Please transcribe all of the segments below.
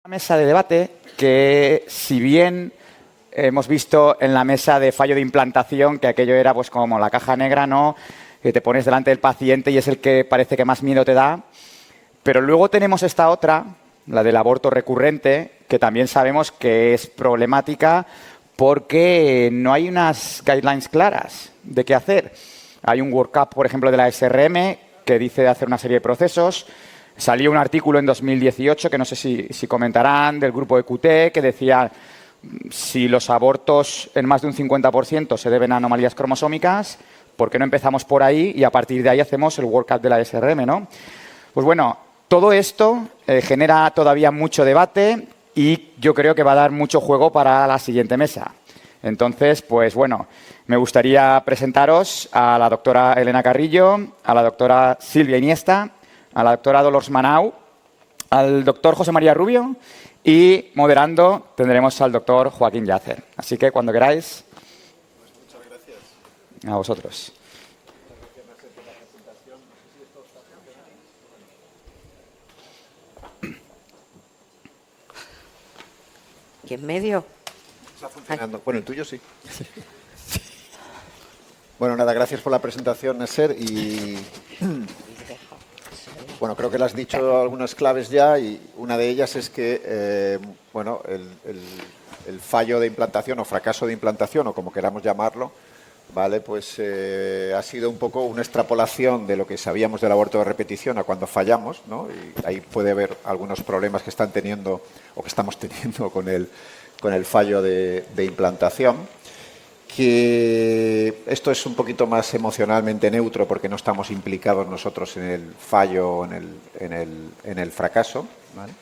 Una mesa de debate que, si bien hemos visto en la mesa de fallo de implantación que aquello era pues como la caja negra, ¿no? Que te pones delante del paciente y es el que parece que más miedo te da. Pero luego tenemos esta otra, la del aborto recurrente, que también sabemos que es problemática porque no hay unas guidelines claras de qué hacer. Hay un workup, por ejemplo, de la SRM que dice hacer una serie de procesos. Salió un artículo en 2018, que no sé si comentarán, del grupo EQT, que decía si los abortos en más de un 50% se deben a anomalías cromosómicas, ¿por qué no empezamos por ahí y a partir de ahí hacemos el workup de la SRM, ¿no? Pues bueno, todo esto genera todavía mucho debate y yo creo que va a dar mucho juego para la siguiente mesa. Entonces, pues bueno, me gustaría presentaros a la doctora Elena Carrillo, a la doctora Silvia Iniesta, a la doctora Dolors Manau, al doctor José María Rubio y, moderando, tendremos al doctor Joaquín Yacer. Así que, cuando queráis, muchas gracias. A vosotros. ¿Y en medio? Está funcionando. Bueno, el tuyo sí. Bueno, nada, gracias por la presentación, Nasser. Y bueno, creo que le has dicho algunas claves ya y una de ellas es que, bueno, el fallo de implantación o fracaso de implantación o como queramos llamarlo, ¿vale? Pues ha sido un poco una extrapolación de lo que sabíamos del aborto de repetición a cuando fallamos, ¿no? Y ahí puede haber algunos problemas que están teniendo o que estamos teniendo con el fallo de implantación. Que esto es un poquito más emocionalmente neutro porque no estamos implicados nosotros en el fallo o en el fracaso, ¿vale?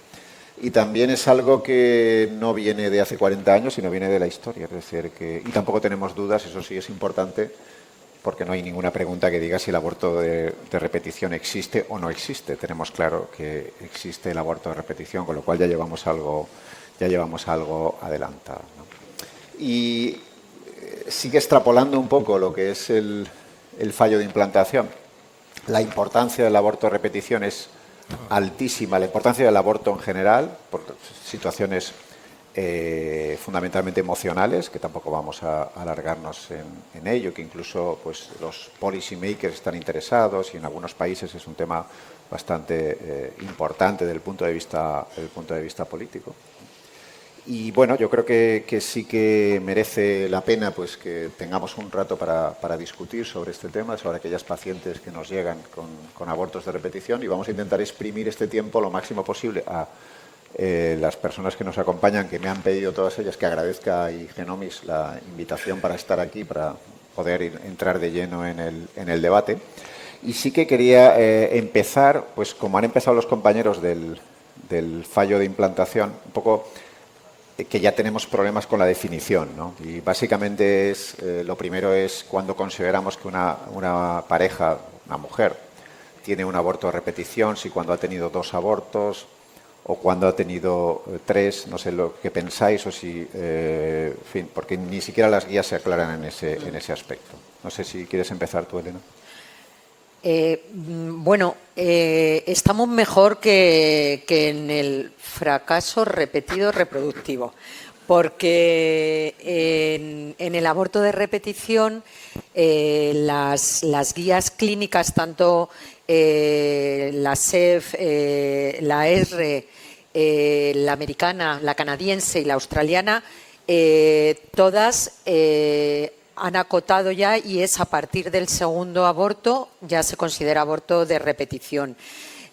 Y también es algo que no viene de hace 40 años, sino viene de la historia. Es decir, y tampoco tenemos dudas, eso sí es importante, porque no hay ninguna pregunta que diga si el aborto de repetición existe o no existe. Tenemos claro que existe el aborto de repetición, con lo cual ya llevamos algo adelantado, ¿no? Y sigue extrapolando un poco lo que es el fallo de implantación. La importancia del aborto de repetición es altísima, la importancia del aborto en general, por situaciones fundamentalmente emocionales, que tampoco vamos a alargarnos en ello, que incluso pues, los policy makers están interesados y en algunos países es un tema bastante importante desde el punto de vista político. Y bueno, yo creo que sí que merece la pena pues que tengamos un rato para discutir sobre este tema, sobre aquellas pacientes que nos llegan con abortos de repetición y vamos a intentar exprimir este tiempo lo máximo posible a las personas que nos acompañan, que me han pedido todas ellas que agradezca a Genomis la invitación para estar aquí, para poder entrar de lleno en el debate. Y sí que quería empezar, pues como han empezado los compañeros del fallo de implantación, un poco que ya tenemos problemas con la definición, ¿no? Y básicamente lo primero es cuando consideramos que una pareja, una mujer, tiene un aborto de repetición, si cuando ha tenido 2 abortos o cuando ha tenido 3, no sé lo que pensáis o si, en fin, porque ni siquiera las guías se aclaran en ese aspecto. No sé si quieres empezar tú, Elena. Bueno, estamos mejor que en el fracaso repetido reproductivo, porque en el aborto de repetición las guías clínicas, tanto la SEF, la ESRE, la americana, la canadiense y la australiana, todas han acotado ya y es a partir del segundo aborto ya se considera aborto de repetición.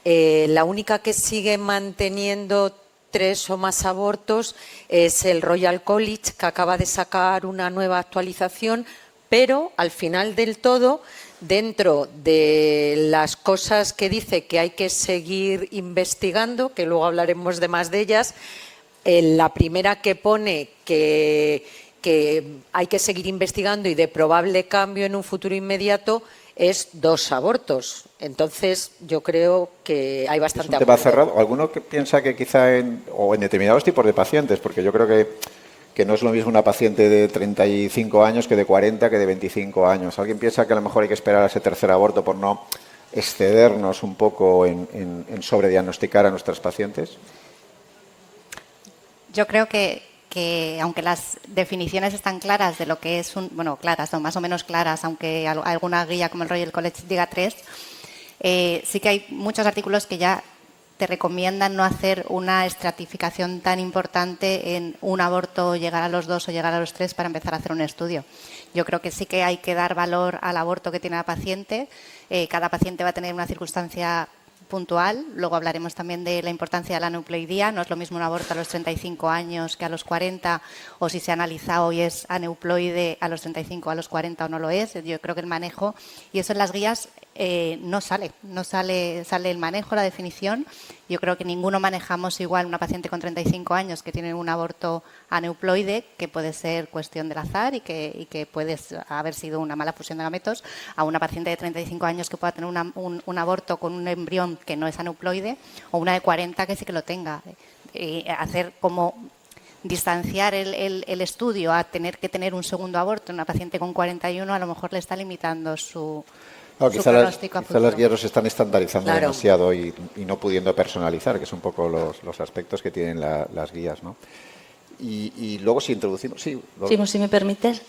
La única que sigue manteniendo 3 o más abortos es el Royal College, que acaba de sacar una nueva actualización, pero al final del todo, dentro de las cosas que dice que hay que seguir investigando, que luego hablaremos de más de ellas, la primera que pone que hay que seguir investigando y de probable cambio en un futuro inmediato es 2 abortos. Entonces, yo creo que hay bastante acuerdo. ¿Es un tema cerrado? ¿Alguno que piensa que quizá en determinados tipos de pacientes? Porque yo creo que no es lo mismo una paciente de 35 años que de 40 que de 25 años. ¿Alguien piensa que a lo mejor hay que esperar a ese tercer aborto por no excedernos un poco en sobrediagnosticar a nuestras pacientes? Yo creo que aunque las definiciones están claras de lo que es claras o más o menos claras, aunque alguna guía como el Royal College diga 3, sí que hay muchos artículos que ya te recomiendan no hacer una estratificación tan importante en un aborto, llegar a los 2 o llegar a los 3 para empezar a hacer un estudio. Yo creo que sí que hay que dar valor al aborto que tiene la paciente. Cada paciente va a tener una circunstancia puntual. Luego hablaremos también de la importancia de la aneuploidía. No es lo mismo un aborto a los 35 años que a los 40, o si se ha analizado y es aneuploide a los 35, a los 40 o no lo es. Yo creo que el manejo, y eso en las guías no sale el manejo, la definición. Yo creo que ninguno manejamos igual una paciente con 35 años que tiene un aborto aneuploide, que puede ser cuestión del azar y que puede haber sido una mala fusión de gametos, a una paciente de 35 años que pueda tener un aborto con un embrión que no es aneuploide, o una de 40 que sí que lo tenga. Hacer como distanciar el estudio a tener que tener un segundo aborto en una paciente con 41 a lo mejor le está limitando su quizá pronóstico a las futuro. guías se están estandarizando Claro. demasiado y no pudiendo personalizar, que es un poco los aspectos que tienen las guías, ¿no? Y luego si introducimos... Sí, Sí, pues si me permites,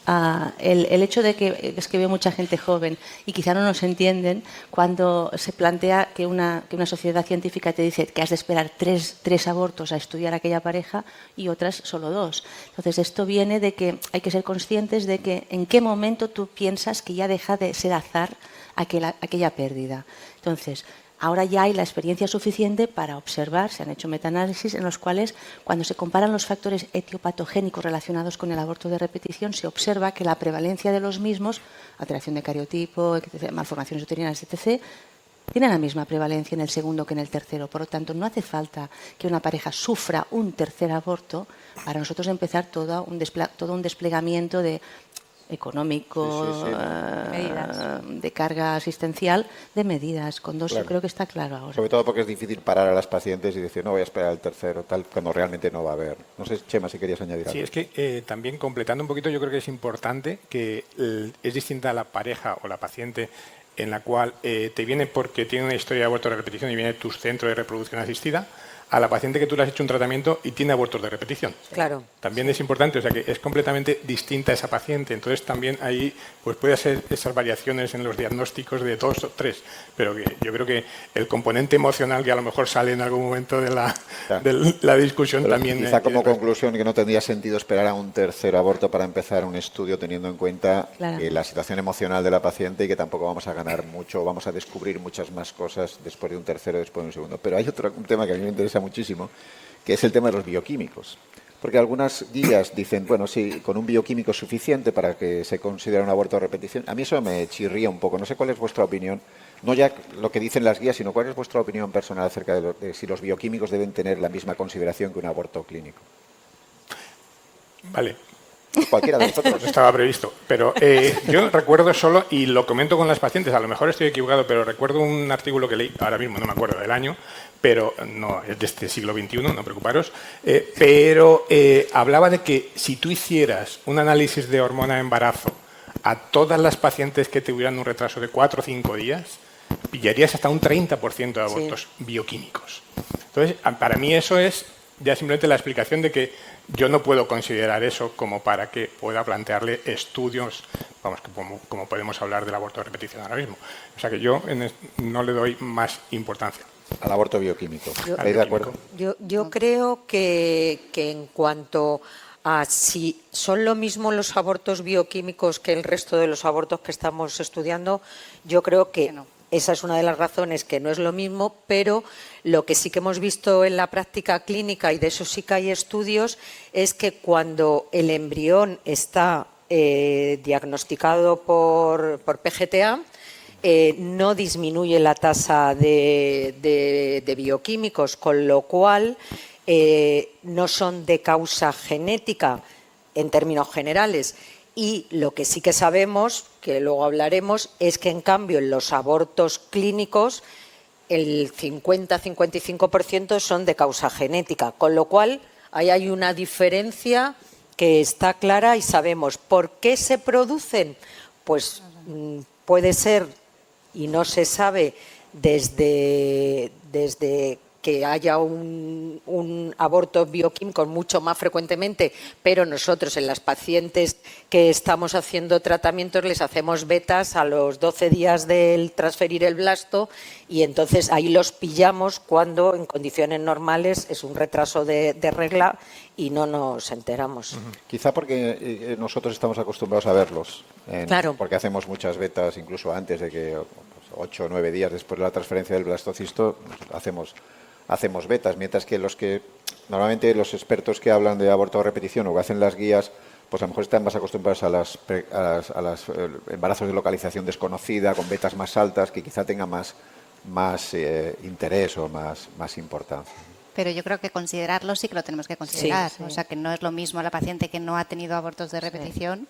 el hecho de que es que veo mucha gente joven y quizá no nos entienden cuando se plantea que una sociedad científica te dice que has de esperar tres abortos a estudiar aquella pareja y otras solo 2. Entonces esto viene de que hay que ser conscientes de que en qué momento tú piensas que ya deja de ser azar aquella pérdida. Entonces, ahora ya hay la experiencia suficiente para observar, se han hecho metaanálisis en los cuales cuando se comparan los factores etiopatogénicos relacionados con el aborto de repetición se observa que la prevalencia de los mismos, alteración de cariotipo, malformaciones uterinas, etc., tienen la misma prevalencia en el segundo que en el tercero. Por lo tanto, no hace falta que una pareja sufra un tercer aborto para nosotros empezar todo un desplegamiento económico, de carga asistencial, de medidas. Con 2 Claro. yo creo que está claro ahora. Sobre todo porque es difícil parar a las pacientes y decir, no voy a esperar al tercero, tal, cuando realmente no va a haber. No sé, Chema, si querías añadir algo. Sí, es que también completando un poquito, yo creo que es importante que es distinta la pareja o la paciente en la cual te viene porque tiene una historia de aborto de repetición y viene tu centro de reproducción asistida, a la paciente que tú le has hecho un tratamiento y tiene abortos de repetición. Claro. También es importante, o sea que es completamente distinta esa paciente. Entonces también ahí pues puede ser esas variaciones en los diagnósticos de 2 o 3, pero que yo creo que el componente emocional que a lo mejor sale en algún momento de la discusión Pero también... quizá como conclusión que no tendría sentido esperar a un tercer aborto para empezar un estudio teniendo en cuenta Claro. la situación emocional de la paciente y que tampoco vamos a ganar mucho, vamos a descubrir muchas más cosas después de un tercero, después de un segundo. Pero hay un tema que a mí me interesa muchísimo, que es el tema de los bioquímicos. Porque algunas guías dicen, bueno, sí, con un bioquímico es suficiente para que se considere un aborto de repetición. A mí eso me chirría un poco. No sé cuál es vuestra opinión, no ya lo que dicen las guías, sino cuál es vuestra opinión personal acerca de si los bioquímicos deben tener la misma consideración que un aborto clínico. Vale. Cualquiera de vosotros. No estaba previsto, pero yo recuerdo solo, y lo comento con las pacientes, a lo mejor estoy equivocado, pero recuerdo un artículo que leí, ahora mismo no me acuerdo del año, pero no es de este siglo XXI, no preocuparos, pero hablaba de que si tú hicieras un análisis de hormona de embarazo a todas las pacientes que tuvieran un retraso de 4 o 5 días, pillarías hasta un 30% de abortos bioquímicos. Entonces, para mí eso es ya simplemente la explicación de que yo no puedo considerar eso como para que pueda plantearle estudios, vamos, como podemos hablar del aborto de repetición ahora mismo. O sea que yo no le doy más importancia. Al aborto bioquímico. Yo- ¿Estáis de acuerdo? Yo creo que en cuanto a si son lo mismo los abortos bioquímicos que el resto de los abortos que estamos estudiando, yo creo que no. Esa es una de las razones, que no es lo mismo, pero lo que sí que hemos visto en la práctica clínica, y de eso sí que hay estudios, es que cuando el embrión está diagnosticado por PGTA, no disminuye la tasa de bioquímicos, con lo cual no son de causa genética en términos generales. Y lo que sí que sabemos, que luego hablaremos, es que en cambio en los abortos clínicos el 50-55% son de causa genética, con lo cual ahí hay una diferencia que está clara y sabemos por qué se producen. Pues puede ser, y no se sabe desde que haya un aborto bioquímico mucho más frecuentemente, pero nosotros en las pacientes que estamos haciendo tratamientos les hacemos betas a los 12 días del transferir el blasto y entonces ahí los pillamos cuando en condiciones normales es un retraso de regla y no nos enteramos. Quizá porque nosotros estamos acostumbrados a verlos, Claro. porque hacemos muchas betas incluso antes de que, 8 o 9 días después de la transferencia del blastocisto, hacemos betas, mientras que normalmente los expertos que hablan de aborto a repetición o que hacen las guías, pues a lo mejor están más acostumbrados a los embarazos de localización desconocida, con betas más altas, que quizá tengan más interés o más importancia. Pero yo creo que considerarlo sí que lo tenemos que considerar. Sí, sí. O sea, que no es lo mismo la paciente que no ha tenido abortos de repetición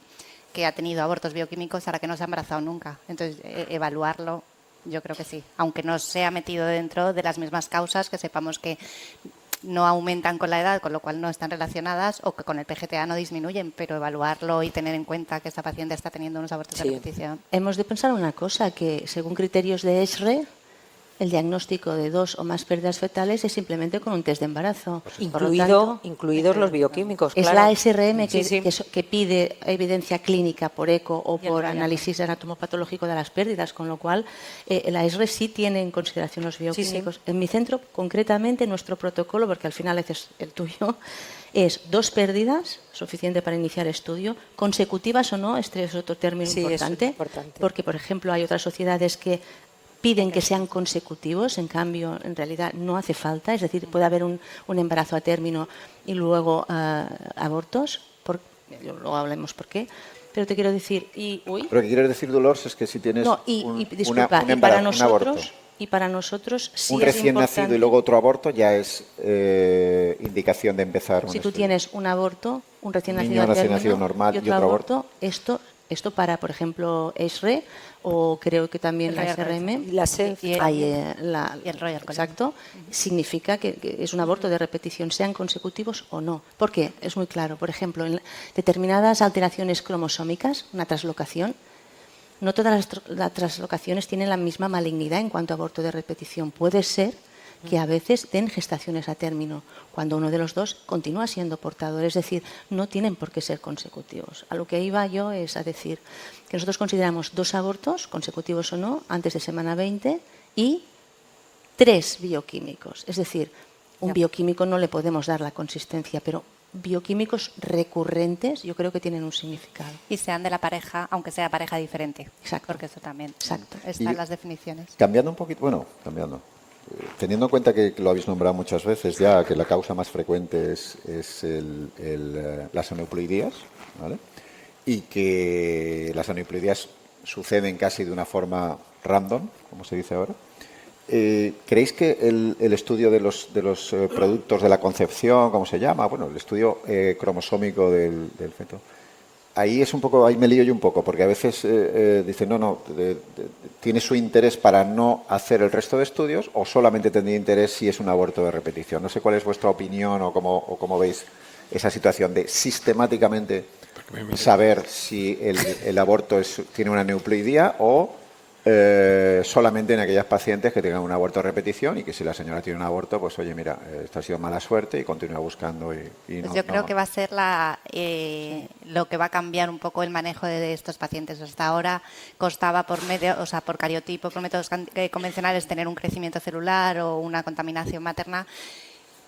que ha tenido abortos bioquímicos a la que no se ha embarazado nunca. Entonces, evaluarlo, yo creo que sí. Aunque no sea metido dentro de las mismas causas, que sepamos que no aumentan con la edad, con lo cual no están relacionadas, o que con el PGTA no disminuyen, pero evaluarlo y tener en cuenta que esta paciente está teniendo unos abortos de repetición. Hemos de pensar una cosa, que según criterios de ESRE, el diagnóstico de 2 o más pérdidas fetales es simplemente con un test de embarazo. Por lo tanto, Incluidos los bioquímicos, es claro. la SRM que, Sí, sí. que pide evidencia clínica por eco o Y el por Royal. análisis anatomopatológico de las pérdidas, con lo cual la ESRE sí tiene en consideración los bioquímicos. En mi centro, concretamente, nuestro protocolo, porque al final es el tuyo, es 2 pérdidas, suficiente para iniciar estudio, consecutivas o no, este es otro término Sí, eso es importante, importante. porque, por ejemplo, hay otras sociedades que piden que sean consecutivos, en cambio, en realidad no hace falta, es decir, puede haber un embarazo a término y luego abortos, luego hablemos por qué, pero te quiero decir, Pero lo que quieres decir, Dolores, es que si tienes disculpa, un embarazo, un aborto, y para nosotros sí un es recién importante. nacido y luego otro aborto, ya es indicación de empezar un Si tú estudio. tienes un aborto, un recién Niño nacido a recién término nacido normal y otro aborto, esto para, por ejemplo, ESRE o creo que también El la Royal SRM, College. La SEF. Y el- hay, y el Royal College. exacto, significa que es un aborto de repetición, sean consecutivos o no. ¿Por qué? Es muy claro. Por ejemplo, en determinadas alteraciones cromosómicas, una traslocación, no todas las traslocaciones tienen la misma malignidad en cuanto a aborto de repetición. Puede ser que a veces den gestaciones a término, cuando uno de los dos continúa siendo portador. Es decir, no tienen por qué ser consecutivos. A lo que iba yo es a decir que nosotros consideramos 2 abortos, consecutivos o no, antes de semana 20 y 3 bioquímicos. Es decir, un bioquímico no le podemos dar la consistencia, pero bioquímicos recurrentes yo creo que tienen un significado. Y sean de la pareja, aunque sea pareja diferente. Exacto. Porque eso también Exacto. está Y- en las definiciones. Cambiando un poquito, teniendo en cuenta que lo habéis nombrado muchas veces ya, que la causa más frecuente es las aneuploidías, ¿vale? Y que las aneuploidías suceden casi de una forma random, como se dice ahora. ¿Creéis que el estudio de los productos de la concepción, ¿cómo se llama? Bueno, el estudio cromosómico del feto. Ahí es un poco, ahí me lío yo un poco, porque a veces dicen, tiene su interés para no hacer el resto de estudios o solamente tendría interés si es un aborto de repetición. No sé cuál es vuestra opinión o cómo veis esa situación de sistemáticamente saber si el aborto tiene una neuploidía o solamente en aquellas pacientes que tengan un aborto de repetición y que si la señora tiene un aborto, pues oye, mira, esto ha sido mala suerte y continúa buscando. Pues yo creo que va a ser lo que va a cambiar un poco el manejo de estos pacientes. Hasta ahora costaba por cariotipo, por métodos convencionales, tener un crecimiento celular o una contaminación materna.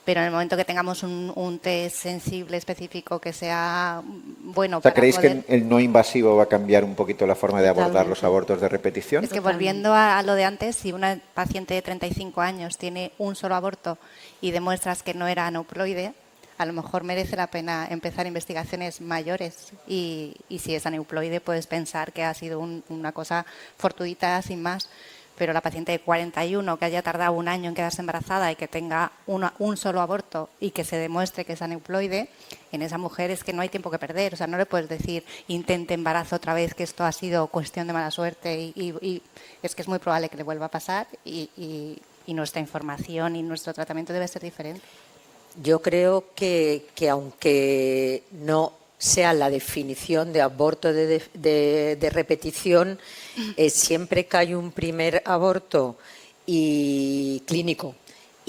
Pero en el momento que tengamos un test sensible, específico, que sea bueno O sea, para ¿creéis poder... que el no invasivo va a cambiar un poquito la forma de abordar Totalmente. los abortos de repetición? Es que volviendo a lo de antes, si una paciente de 35 años tiene un solo aborto y demuestras que no era aneuploide, a lo mejor merece la pena empezar investigaciones mayores y si es aneuploide puedes pensar que ha sido una cosa fortuita sin más. Pero la paciente de 41 que haya tardado un año en quedarse embarazada y que tenga un solo aborto y que se demuestre que es aneuploide, en esa mujer es que no hay tiempo que perder. O sea, no le puedes decir, intente embarazo otra vez, que esto ha sido cuestión de mala suerte y es que es muy probable que le vuelva a pasar y nuestra información y nuestro tratamiento debe ser diferente. Yo creo que aunque no sea la definición de aborto de repetición, siempre que hay un primer aborto y clínico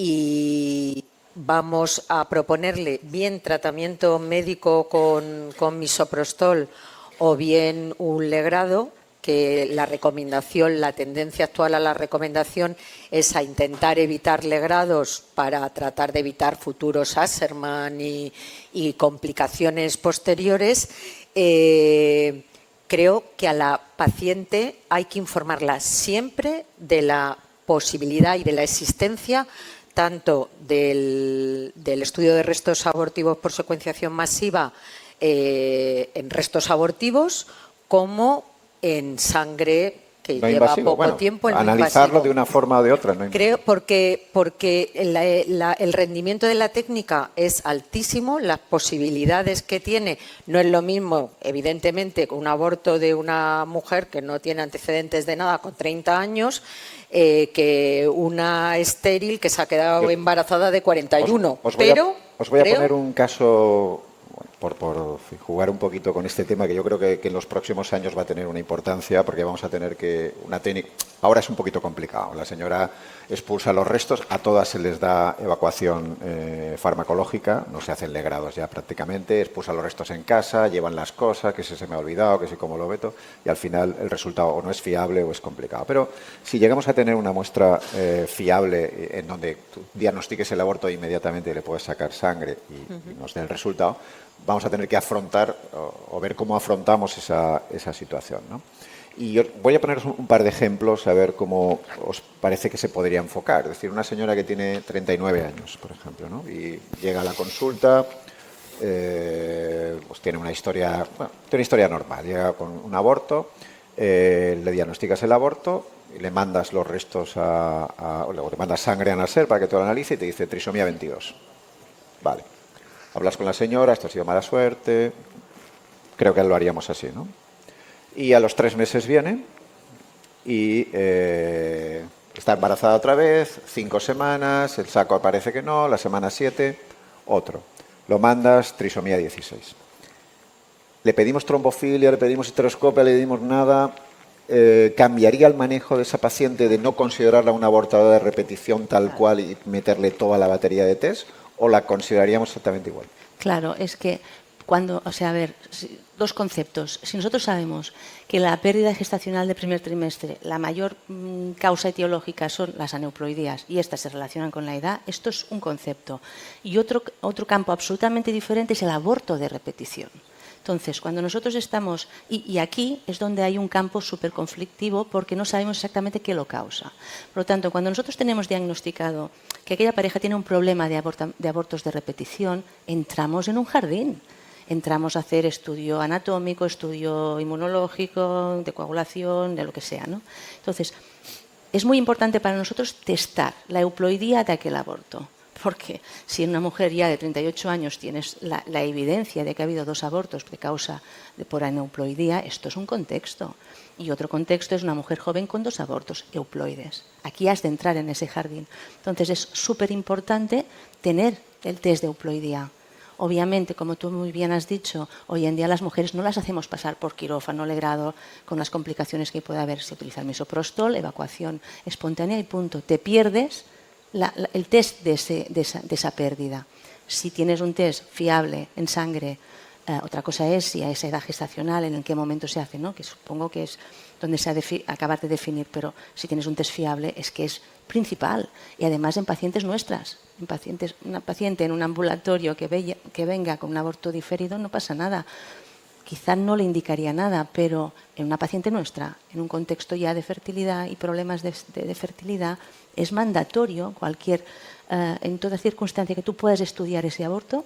y vamos a proponerle bien tratamiento médico con misoprostol o bien un legrado, que la recomendación, la tendencia actual a la recomendación es a intentar evitar legrados para tratar de evitar futuros Asherman y complicaciones posteriores. Creo que a la paciente hay que informarla siempre de la posibilidad y de la existencia tanto del estudio de restos abortivos por secuenciación masiva en restos abortivos como en sangre que No lleva invasivo. poco tiempo. Analizarlo de una forma o de otra. No Creo porque el rendimiento de la técnica es altísimo, las posibilidades que tiene no es lo mismo, evidentemente, con un aborto de una mujer que no tiene antecedentes de nada con 30 años que una estéril que se ha quedado embarazada de 41. Os voy a poner un caso, por jugar un poquito con este tema, que yo creo que en los próximos años va a tener una importancia, porque vamos a tener que una técnica. Ahora es un poquito complicado. La señora expulsa los restos, a todas se les da evacuación farmacológica, no se hacen legrados ya prácticamente, expulsa los restos en casa, llevan las cosas, que se me ha olvidado, que si como lo veto, y al final el resultado o no es fiable o es complicado. Pero si llegamos a tener una muestra fiable en donde tú diagnostiques el aborto e inmediatamente le puedes sacar sangre y nos dé el resultado, vamos a tener que afrontar o ver cómo afrontamos esa situación, ¿no? Y yo voy a poneros un par de ejemplos a ver cómo os parece que se podría enfocar. Es decir, una señora que tiene 39 años, por ejemplo, ¿no? Y llega a la consulta, pues tiene una historia normal. Llega con un aborto, le diagnosticas el aborto, y le mandas los restos o le mandas sangre a Nasser para que te lo analice y te dice trisomía 22. Vale. Hablas con la señora, esto ha sido mala suerte, creo que lo haríamos así, ¿no? Y a los 3 meses viene y está embarazada otra vez, 5 semanas, el saco parece que no, la semana 7, otro. Lo mandas, trisomía 16. Le pedimos trombofilia, le pedimos histeroscopia, le pedimos nada. ¿Cambiaría el manejo de esa paciente de no considerarla una abortadora de repetición tal cual y meterle toda la batería de test? ¿O la consideraríamos exactamente igual? Claro, es que cuando, o sea, a ver, dos conceptos. Si nosotros sabemos que la pérdida gestacional del primer trimestre, la mayor causa etiológica son las aneuploidías y estas se relacionan con la edad, esto es un concepto. Y otro campo absolutamente diferente es el aborto de repetición. Entonces, cuando nosotros estamos, y aquí es donde hay un campo súper conflictivo porque no sabemos exactamente qué lo causa. Por lo tanto, cuando nosotros tenemos diagnosticado que aquella pareja tiene un problema de abortos de repetición, entramos en un jardín. Entramos a hacer estudio anatómico, estudio inmunológico, de coagulación, de lo que sea, ¿no? Entonces, es muy importante para nosotros testar la euploidía de aquel aborto. Porque si en una mujer ya de 38 años tienes la evidencia de que ha habido 2 abortos de causa por aneuploidía, esto es un contexto. Y otro contexto es una mujer joven con 2 abortos euploides. Aquí has de entrar en ese jardín. Entonces es súper importante tener el test de euploidía. Obviamente, como tú muy bien has dicho, hoy en día las mujeres no las hacemos pasar por quirófano legrado con las complicaciones que puede haber. Se utiliza el misoprostol, evacuación espontánea y punto. Te pierdes el test de esa pérdida. Si tienes un test fiable en sangre, otra cosa es si a esa edad gestacional, en qué momento se hace, ¿no? Que supongo que es donde se acabas de definir, pero si tienes un test fiable es que es principal. Y además en pacientes nuestras, una paciente en un ambulatorio que venga con un aborto diferido no pasa nada. Quizá no le indicaría nada, pero en una paciente nuestra, en un contexto ya de fertilidad y problemas de fertilidad, es mandatorio en toda circunstancia que tú puedas estudiar ese aborto,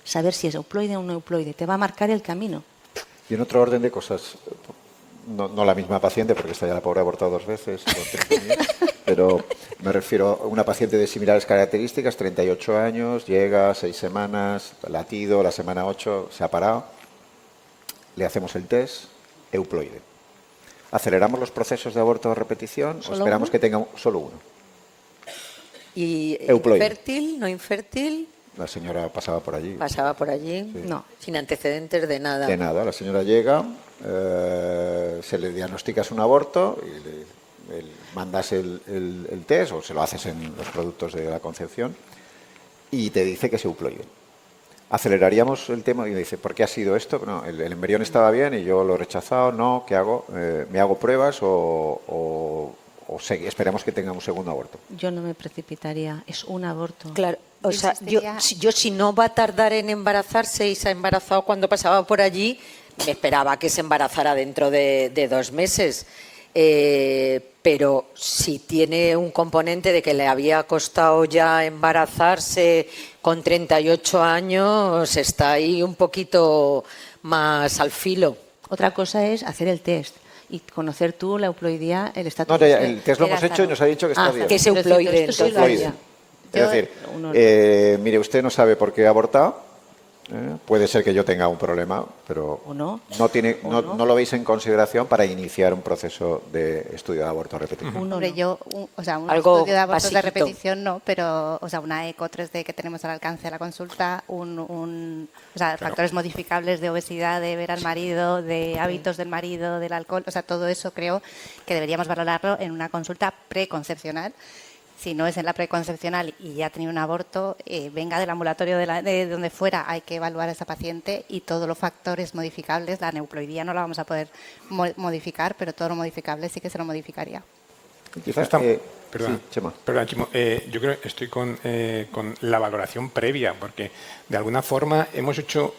saber si es euploide o no euploide. Te va a marcar el camino. Y en otro orden de cosas, no la misma paciente, porque esta ya la pobre ha abortado 2 veces, pero me refiero a una paciente de similares características, 38 años, llega 6 semanas, latido, la semana 8 se ha parado. Le hacemos el test, euploide. ¿Aceleramos los procesos de aborto de repetición o esperamos que tenga solo uno? ¿Y euploide. infértil, no infértil? La señora pasaba por allí. Pasaba por allí, Sí. no, sin antecedentes de nada. De nada, la señora llega, se le diagnostica un aborto y mandas el test o se lo haces en los productos de la concepción y te dice que es euploide. Aceleraríamos el tema y me dice, ¿por qué ha sido esto? No, el embrión estaba bien y yo lo he rechazado, no, ¿qué hago? ¿Me hago pruebas o esperemos que tenga un segundo aborto? Yo no me precipitaría, es un aborto. Claro, o Yo sea, insistiría- yo si no va a tardar en embarazarse y se ha embarazado cuando pasaba por allí, me esperaba que se embarazara dentro de 2 meses. Pero si tiene un componente de que le había costado ya embarazarse con 38 años, está ahí un poquito más al filo. Otra cosa es hacer el test y conocer tú la euploidía, el estatus. No, ya, el test lo hemos Era hecho y nos ha dicho que está Ah, bien. que es Quiero decir, euploide, esto sí lo Euploide. haría. Es Yo- decir, uno- mire, usted no sabe por qué ha abortado. Puede ser que yo tenga un problema, pero ¿O no? no lo veis en consideración para iniciar un proceso de estudio de aborto repetido. Uno Hombre, no. un Algo estudio de abortos de basiquito. repetición no, pero, una eco 3D que tenemos al alcance de la consulta, factores modificables de obesidad, de ver al marido, de hábitos del marido, del alcohol, todo eso creo que deberíamos valorarlo en una consulta preconcepcional. Si no es en la preconcepcional y ya ha tenido un aborto, venga del ambulatorio de donde fuera, hay que evaluar a esa paciente y todos los factores modificables, la neuploidía no la vamos a poder modificar, pero todo lo modificable sí que se lo modificaría. Quizás, Perdona, sí, Chema. perdona, Chimo. Yo creo que estoy con la valoración previa, porque de alguna forma hemos hecho...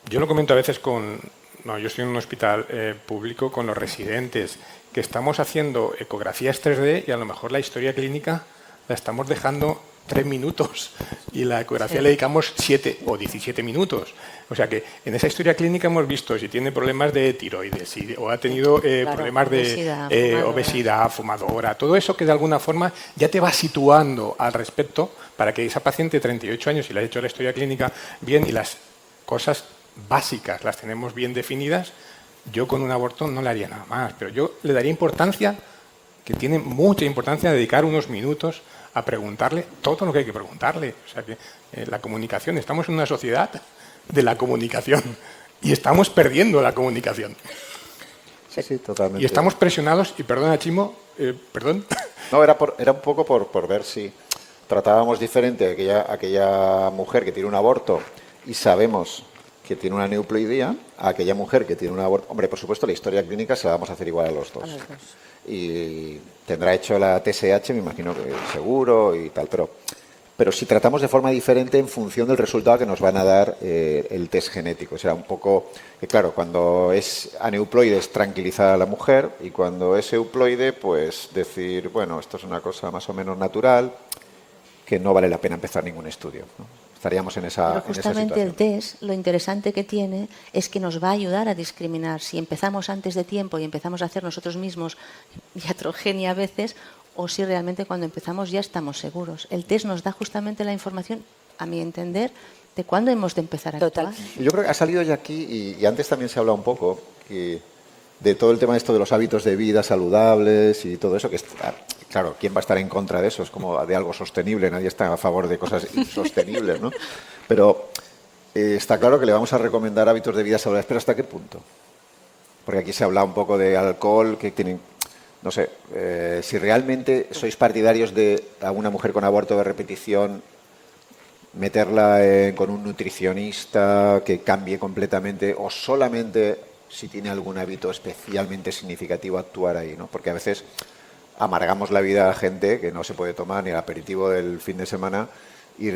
yo lo comento a veces yo estoy en un hospital público con los residentes, que estamos haciendo ecografías 3D y a lo mejor la historia clínica la estamos dejando 3 minutos y la ecografía le dedicamos 7 o 17 minutos. O sea que en esa historia clínica hemos visto si tiene problemas de tiroides o ha tenido problemas de obesidad, fumadora, todo eso que de alguna forma ya te va situando al respecto para que esa paciente de 38 años, si le ha hecho la historia clínica bien y las cosas básicas las tenemos bien definidas, yo con un aborto no le haría nada más, pero yo le daría importancia, que tiene mucha importancia, dedicar unos minutos a preguntarle todo lo que hay que preguntarle. O sea que la comunicación, estamos en una sociedad de la comunicación y estamos perdiendo la comunicación. Sí, totalmente. Y estamos presionados, y perdona, Chimo, perdón. No, era un poco por ver si tratábamos diferente a aquella mujer que tiene un aborto y sabemos que tiene una neuploidía a aquella mujer que tiene un aborto. Hombre, por supuesto, la historia clínica se la vamos a hacer igual a los dos. Y tendrá hecho la TSH, me imagino que seguro y tal, pero si tratamos de forma diferente en función del resultado que nos van a dar el test genético. Será un poco, claro, cuando es aneuploide es tranquilizar a la mujer y cuando es euploide, pues decir, bueno, esto es una cosa más o menos natural, que no vale la pena empezar ningún estudio, ¿no? Estaríamos en esa Pero justamente situación. el test, lo interesante que tiene es que nos va a ayudar a discriminar. Si empezamos antes de tiempo y empezamos a hacer nosotros mismos iatrogenia a veces, o si realmente cuando empezamos ya estamos seguros. El test nos da justamente la información, a mi entender, de cuándo hemos de empezar a actuar. Yo creo que ha salido ya aquí, y antes también se ha hablado un poco, de todo el tema de esto de los hábitos de vida saludables y todo eso, que claro, ¿quién va a estar en contra de eso? Es como de algo sostenible, nadie está a favor de cosas insostenibles, ¿no? Pero está claro que le vamos a recomendar hábitos de vida saludables, pero ¿hasta qué punto? Porque aquí se habla un poco de alcohol, que tienen... No sé, si realmente sois partidarios de a una mujer con aborto de repetición, meterla con un nutricionista que cambie completamente o solamente si tiene algún hábito especialmente significativo actuar ahí, ¿no? Porque a veces amargamos la vida a la gente que no se puede tomar ni el aperitivo del fin de semana y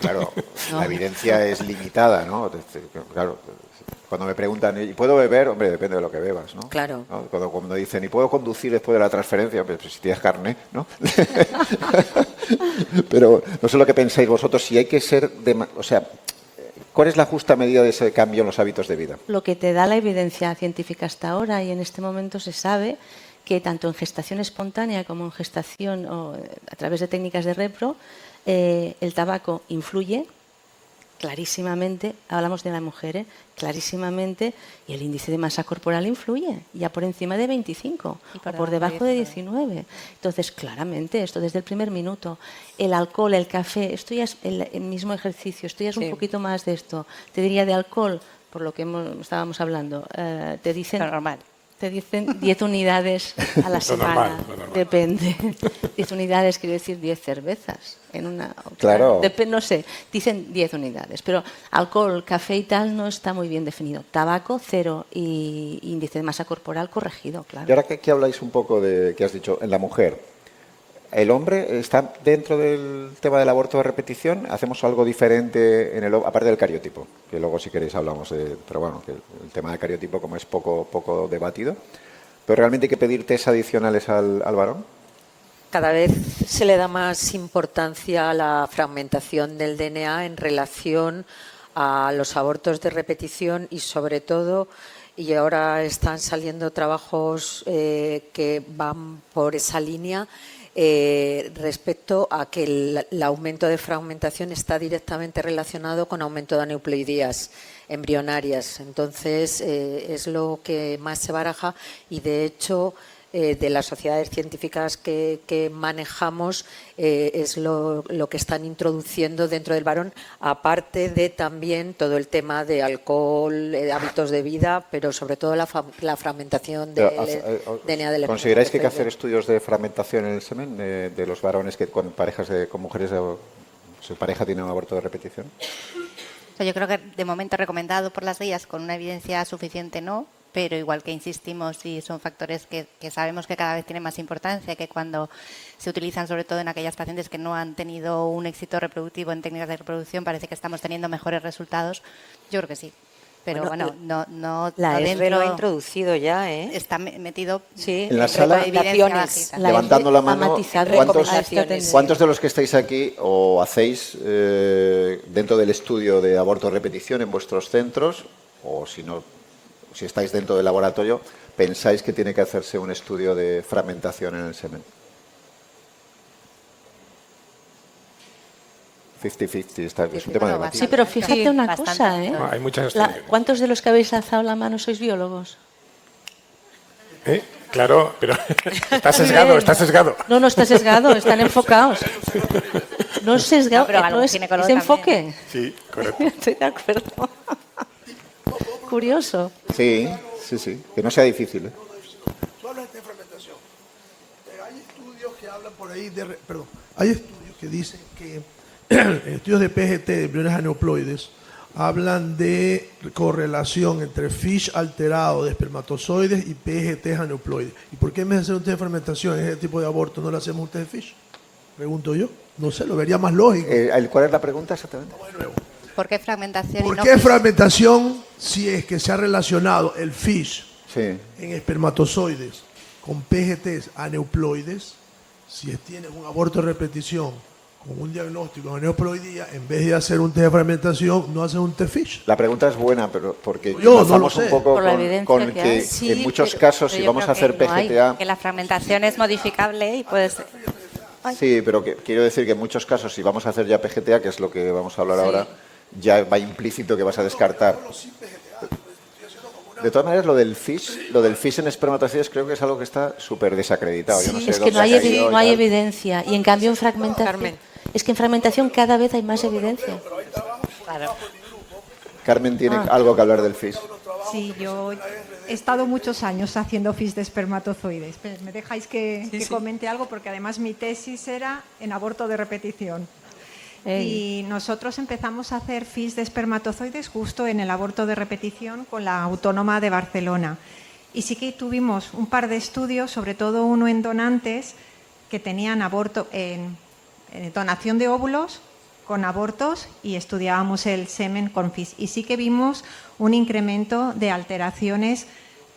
claro, la evidencia es limitada, ¿no? Claro, cuando me preguntan, ¿y puedo beber? Hombre, depende de lo que bebas, ¿no? Claro. ¿No? Cuando dicen, ¿y puedo conducir después de la transferencia? Pues si tienes carne, ¿no? Pero no sé lo que pensáis vosotros, si hay que ser... o sea, ¿cuál es la justa medida de ese cambio en los hábitos de vida? Lo que te da la evidencia científica hasta ahora, y en este momento se sabe que tanto en gestación espontánea como en gestación o a través de técnicas de repro, el tabaco influye clarísimamente, hablamos de la mujer, clarísimamente, y el índice de masa corporal influye, ya por encima de 25 o por debajo de 19. Entonces, claramente, esto desde el primer minuto, el alcohol, el café, esto ya es el mismo ejercicio, esto ya es un poquito más de esto. Te diría de alcohol, por lo que estábamos hablando, te dicen... Lo normal. Te dicen 10 unidades a la semana. Lo normal. Depende. 10 unidades quiere decir 10 cervezas. En una, Claro. no sé, dicen 10 unidades. Pero alcohol, café y tal no está muy bien definido. Tabaco, 0 y índice de masa corporal corregido, claro. Y ahora que habláis un poco de, que has dicho, en la mujer, ¿el hombre está dentro del tema del aborto de repetición? ¿Hacemos algo diferente, aparte del cariotipo? Que luego, si queréis, hablamos de... Pero bueno, que el tema del cariotipo, como es poco debatido. ¿Pero realmente hay que pedir test adicionales al varón? Cada vez se le da más importancia a la fragmentación del DNA en relación a los abortos de repetición y, sobre todo, y ahora están saliendo trabajos que van por esa línea, respecto a que el aumento de fragmentación está directamente relacionado con aumento de aneuploidías embrionarias. Entonces, es lo que más se baraja y, de hecho, de las sociedades científicas que manejamos, es lo que están introduciendo dentro del varón, aparte de también todo el tema de alcohol, hábitos de vida, pero sobre todo la fragmentación del DNA del ¿Consideráis que hay que hacer espermatozoide. estudios de fragmentación en el semen de los varones que con mujeres su pareja tiene un aborto de repetición? O sea, yo creo que de momento recomendado por las guías con una evidencia suficiente no, pero igual que insistimos y son factores que sabemos que cada vez tienen más importancia, que cuando se utilizan sobre todo en aquellas pacientes que no han tenido un éxito reproductivo en técnicas de reproducción, parece que estamos teniendo mejores resultados. Yo creo que sí. Pero bueno, no la adentro ESRE lo ha introducido ya, ¿eh? está metido Sí, En la sala, recomendaciones. levantando la mano, recomendaciones. ¿cuántos de los que estáis aquí o hacéis dentro del estudio de aborto de repetición en vuestros centros, o si no, si estáis dentro del laboratorio, pensáis que tiene que hacerse un estudio de fragmentación en el semen? 50-50, es un tema de debate. Sí, pero fíjate Sí, una bastante. cosa, ¿eh? Hay muchas estudios. ¿Cuántos de los que habéis alzado la mano sois biólogos? Claro, pero está sesgado, está sesgado. No está sesgado, están enfocados. No es sesgado, No, pero algún es ginecólogo enfoque. Sí, correcto. Estoy de acuerdo. Curioso. Sí, que no sea difícil, ¿eh? Tú hablas de fermentación. Hay estudios que hablan por ahí hay estudios que dicen que estudios de PGT, de embriones aneuploides, hablan de correlación entre FISH alterado de espermatozoides y PGT aneuploides. ¿Y por qué en vez de hacer un test de fermentación en ese tipo de aborto no le hacemos un test de FISH? Pregunto yo. No sé, lo vería más lógico. ¿Cuál es la pregunta exactamente? ¿Por qué fragmentación? ¿Por y no qué FISH? fragmentación si es que se ha relacionado el FISH Sí. en espermatozoides con PGTs aneuploides? Si tienes un aborto de repetición con un diagnóstico de aneuploidía, en vez de hacer un test de fragmentación, no haces un test FISH. La pregunta es buena, pero porque Yo no estamos lo sé. un poco Por la con evidencia que hay. Sí, en muchos pero casos, si yo vamos creo a hacer que no hay, PGTA... que la fragmentación es modificable y puede ser... Sí, pero quiero decir que en muchos casos, si vamos a hacer ya PGTA, que es lo que vamos a hablar ahora, ya va implícito que vas a descartar. De todas maneras, lo del FISH en espermatozoides creo que es algo que está súper desacreditado. Yo no sé Es que dónde no ha hay, caído y no hay tal. evidencia. Y en cambio en fragmentación... Carmen. Es que en fragmentación cada vez hay más evidencia. Carmen tiene algo que hablar del FISH. Sí, yo he estado muchos años haciendo FISH de espermatozoides. Pues, ¿me dejáis que comente algo? Porque además mi tesis era en aborto de repetición. Y nosotros empezamos a hacer FISH de espermatozoides justo en el aborto de repetición con la Autónoma de Barcelona. Y sí que tuvimos un par de estudios, sobre todo uno en donantes, que tenían aborto en donación de óvulos con abortos y estudiábamos el semen con FISH. Y sí que vimos un incremento de alteraciones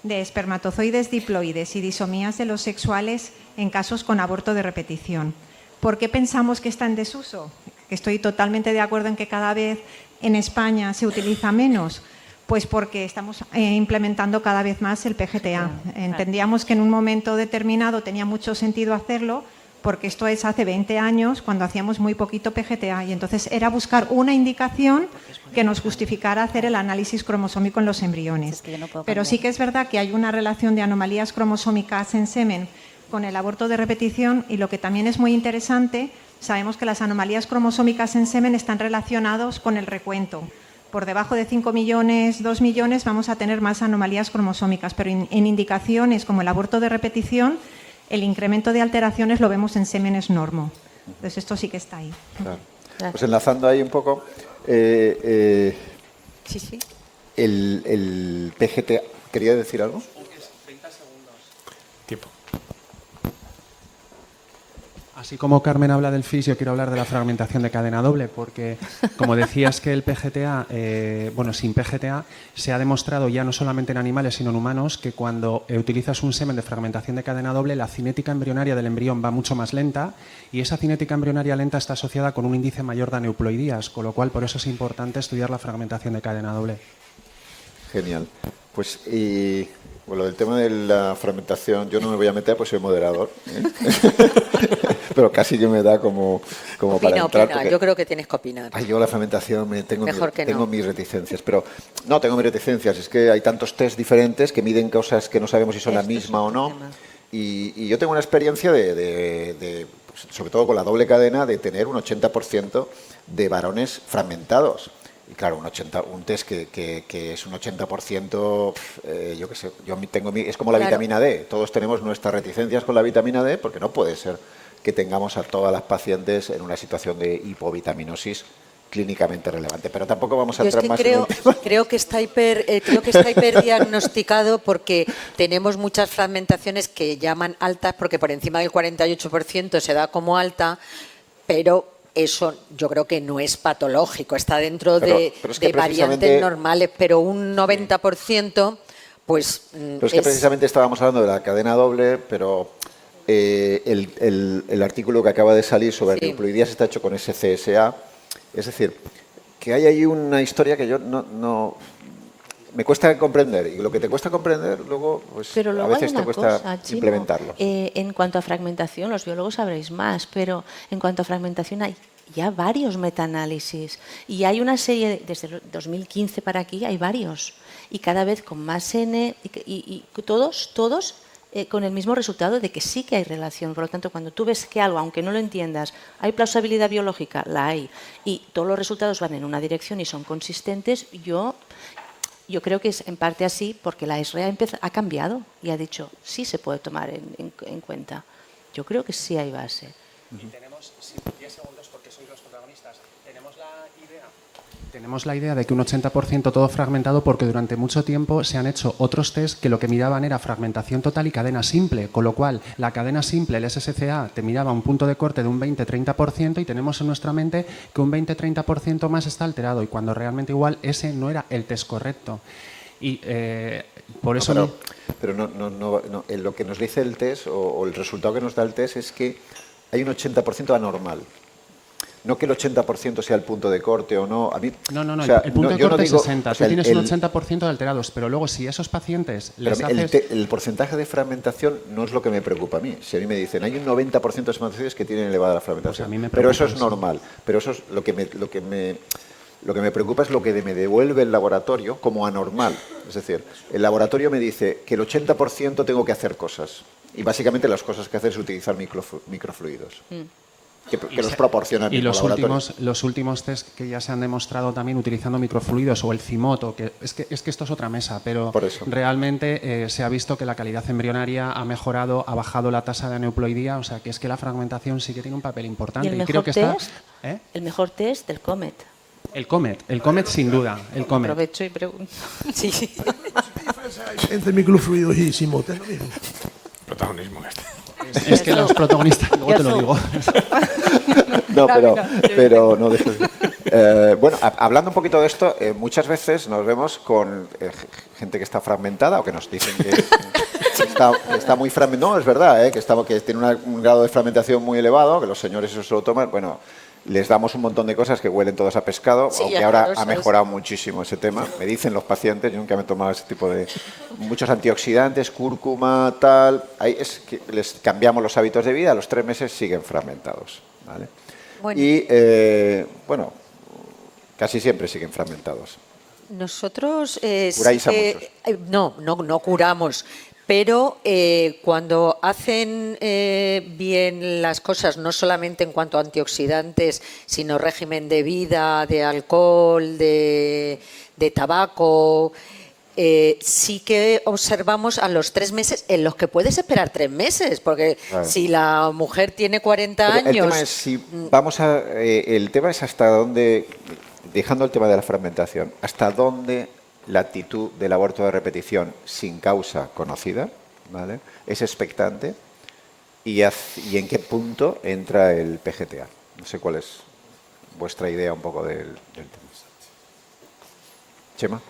de espermatozoides diploides y disomías de los sexuales en casos con aborto de repetición. ¿Por qué pensamos que está en desuso? Estoy totalmente de acuerdo en que cada vez en España se utiliza menos. Pues porque estamos implementando cada vez más el PGTA. Entendíamos que en un momento determinado tenía mucho sentido hacerlo, porque esto es hace 20 años, cuando hacíamos muy poquito PGTA, y entonces era buscar una indicación que nos justificara hacer el análisis cromosómico en los embriones. Es que yo no puedo Pero cambiar. sí que es verdad que hay una relación de anomalías cromosómicas en semen con el aborto de repetición, y lo que también es muy interesante, sabemos que las anomalías cromosómicas en semen están relacionados con el recuento, por debajo de 5 millones, 2 millones, vamos a tener más anomalías cromosómicas, pero en indicaciones como el aborto de repetición, el incremento de alteraciones lo vemos en sémenes normo. Entonces, esto sí que está ahí. Claro. Pues enlazando ahí un poco, Sí, sí. el PGTA, ¿quería decir algo? 30 segundos. Tiempo. Así como Carmen habla del FIS, yo quiero hablar de la fragmentación de cadena doble, porque como decías que el PGTA, sin PGTA, se ha demostrado ya no solamente en animales, sino en humanos, que cuando utilizas un semen de fragmentación de cadena doble, la cinética embrionaria del embrión va mucho más lenta y esa cinética embrionaria lenta está asociada con un índice mayor de aneuploidías, con lo cual por eso es importante estudiar la fragmentación de cadena doble. Genial. Pues, bueno, el tema de la fragmentación, yo no me voy a meter, pues soy moderador, ¿eh? Pero casi que me da como para entrar. Opina. Yo creo que tienes que opinar. Ay, yo la fragmentación tengo no. mis reticencias, pero no tengo mis reticencias, es que hay tantos test diferentes que miden cosas que no sabemos si son la misma o no. Y yo tengo una experiencia pues, sobre todo con la doble cadena, de tener un 80% de varones fragmentados. Y claro, un test que es un 80%, yo qué sé, es como la vitamina D. Todos tenemos nuestras reticencias con la vitamina D, porque no puede ser que tengamos a todas las pacientes en una situación de hipovitaminosis clínicamente relevante. Pero tampoco vamos a entrar más en el tema. Creo que está hiperdiagnosticado porque tenemos muchas fragmentaciones que llaman altas, porque por encima del 48% se da como alta, pero eso yo creo que no es patológico, está dentro de variantes normales, pero un 90%, pues... Pero es que precisamente estábamos hablando de la cadena doble, pero el artículo que acaba de salir sobre aneuploidías está hecho con SCSA, es decir, que hay ahí una historia que yo no me cuesta comprender, y lo que te cuesta comprender luego, pues pero luego a veces te cuesta Chimo, implementarlo. En cuanto a fragmentación, los biólogos sabréis más, pero en cuanto a fragmentación hay ya varios metaanálisis y hay una serie, desde 2015 para aquí hay varios, y cada vez con más N y todos con el mismo resultado de que sí que hay relación. Por lo tanto, cuando tú ves que algo, aunque no lo entiendas, hay plausibilidad biológica, la hay, y todos los resultados van en una dirección y son consistentes, yo creo que es en parte así porque la ESRE ha cambiado y ha dicho sí se puede tomar en cuenta. Yo creo que sí hay base. Y tenemos 10 segundos porque sois los protagonistas. Tenemos la idea de que un 80% todo fragmentado porque durante mucho tiempo se han hecho otros test que lo que miraban era fragmentación total y cadena simple, con lo cual la cadena simple, el SSCA, te miraba un punto de corte de un 20-30% y tenemos en nuestra mente que un 20-30% más está alterado y cuando realmente igual ese no era el test correcto. Y por eso... Pero no, lo que nos dice el test o el resultado que nos da el test es que hay un 80% anormal. No que el 80% sea el punto de corte o no. A mí, no, o sea, el punto de corte es 60. O sea, tú tienes un 80% de alterados, pero luego si esos pacientes les haces... El porcentaje de fragmentación no es lo que me preocupa a mí. Si a mí me dicen, hay un 90% de pacientes que tienen elevada la fragmentación, pues pero eso es normal. Pero eso es lo que me preocupa es lo que me devuelve el laboratorio como anormal. Es decir, el laboratorio me dice que el 80% tengo que hacer cosas. Y básicamente las cosas que hace es utilizar microfluidos. Que los proporcionan. Y los últimos test que ya se han demostrado también utilizando microfluidos o el cimoto, que es que esto es otra mesa, pero realmente se ha visto que la calidad embrionaria ha mejorado, ha bajado la tasa de aneuploidía, o sea que es que la fragmentación sí que tiene un papel importante. ¿Y el mejor test? El mejor test del COMET. El COMET sin duda, el COMET. Aprovecho y pregunto. Sí. ¿Qué diferencia hay entre microfluidos y cimote? ¿Es lo mismo? Protagonismo este. Es que los protagonistas, luego te lo digo. No, pero no dejes. Bueno, hablando un poquito de esto, muchas veces nos vemos con gente que está fragmentada o que nos dicen que está muy fragmentada. No, es verdad, que tiene un grado de fragmentación muy elevado, que los señores eso se lo toman. Bueno, les damos un montón de cosas que huelen todos a pescado, sí, aunque ahora ha mejorado muchísimo ese tema. Me dicen los pacientes, yo nunca me he tomado ese tipo de... Muchos antioxidantes, cúrcuma, tal... Ahí es que les cambiamos los hábitos de vida, a los 3 meses siguen fragmentados, ¿vale? Bueno. Y, bueno, casi siempre siguen fragmentados. Nosotros... ¿Curáis a muchos? No curamos, Pero cuando hacen bien las cosas, no solamente en cuanto a antioxidantes, sino régimen de vida, de alcohol, de tabaco, sí que observamos a los 3 meses, en los que puedes esperar 3 meses, porque Claro. si la mujer tiene 40 Pero años... el tema es si vamos a, el tema es hasta dónde, dejando el tema de la fragmentación, hasta dónde la actitud del aborto de repetición sin causa conocida, ¿vale?, es expectante y en qué punto entra el PGTA. No sé cuál es vuestra idea un poco del tema. Chema.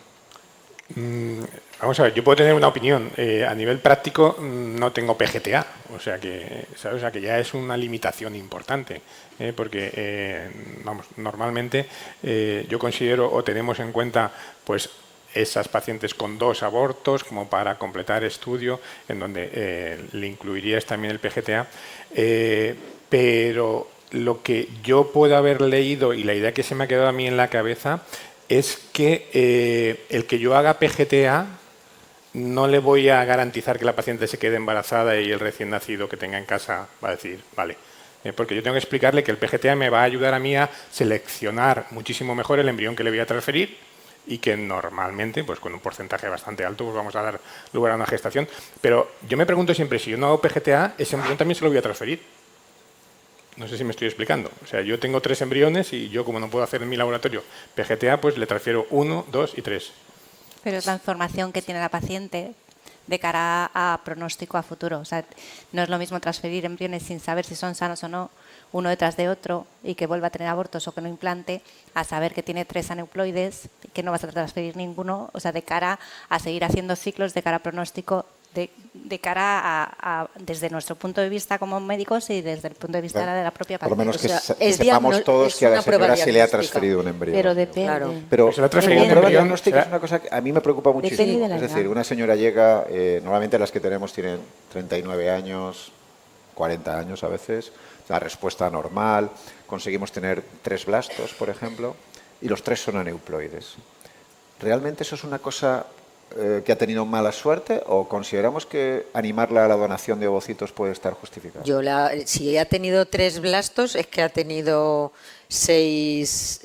Vamos a ver, yo puedo tener una opinión. A nivel práctico no tengo PGTA, o sea que, ¿sabes? O sea que ya es una limitación importante, porque vamos, normalmente yo considero o tenemos en cuenta pues esas pacientes con 2 abortos como para completar estudio en donde le incluirías también el PGTA, pero lo que yo puedo haber leído y la idea que se me ha quedado a mí en la cabeza es que el que yo haga PGTA no le voy a garantizar que la paciente se quede embarazada y el recién nacido que tenga en casa va a decir, vale. Porque yo tengo que explicarle que el PGTA me va a ayudar a mí a seleccionar muchísimo mejor el embrión que le voy a transferir y que normalmente, pues con un porcentaje bastante alto, pues vamos a dar lugar a una gestación. Pero yo me pregunto siempre, si yo no hago PGTA, ese embrión también se lo voy a transferir. No sé si me estoy explicando. O sea, yo tengo 3 embriones y yo, como no puedo hacer en mi laboratorio PGTA, pues le transfiero 1, 2 y 3. Pero es la información que tiene la paciente de cara a pronóstico a futuro. O sea, no es lo mismo transferir embriones sin saber si son sanos o no, uno detrás de otro, y que vuelva a tener abortos o que no implante, a saber que tiene 3 aneuploides, que no vas a transferir ninguno, o sea, de cara a seguir haciendo ciclos, de cara a pronóstico, de cara a desde nuestro punto de vista como médicos y desde el punto de vista de la propia Por lo paciente. menos que sepamos todos que a la señora se le ha transferido un embrión. Pero depende. Claro. Pero Se le ha la transferido un prueba embrión, diagnóstica es una cosa que a mí me preocupa Depende muchísimo. de la Es edad. decir, una señora llega, normalmente las que tenemos tienen 39 años, 40 años a veces, la respuesta normal, conseguimos tener 3 blastos, por ejemplo, y los 3 son aneuploides. ¿Realmente eso es una cosa que ha tenido mala suerte o consideramos que animarla a la donación de ovocitos puede estar justificado? Si ha tenido 3 blastos, es que ha tenido 6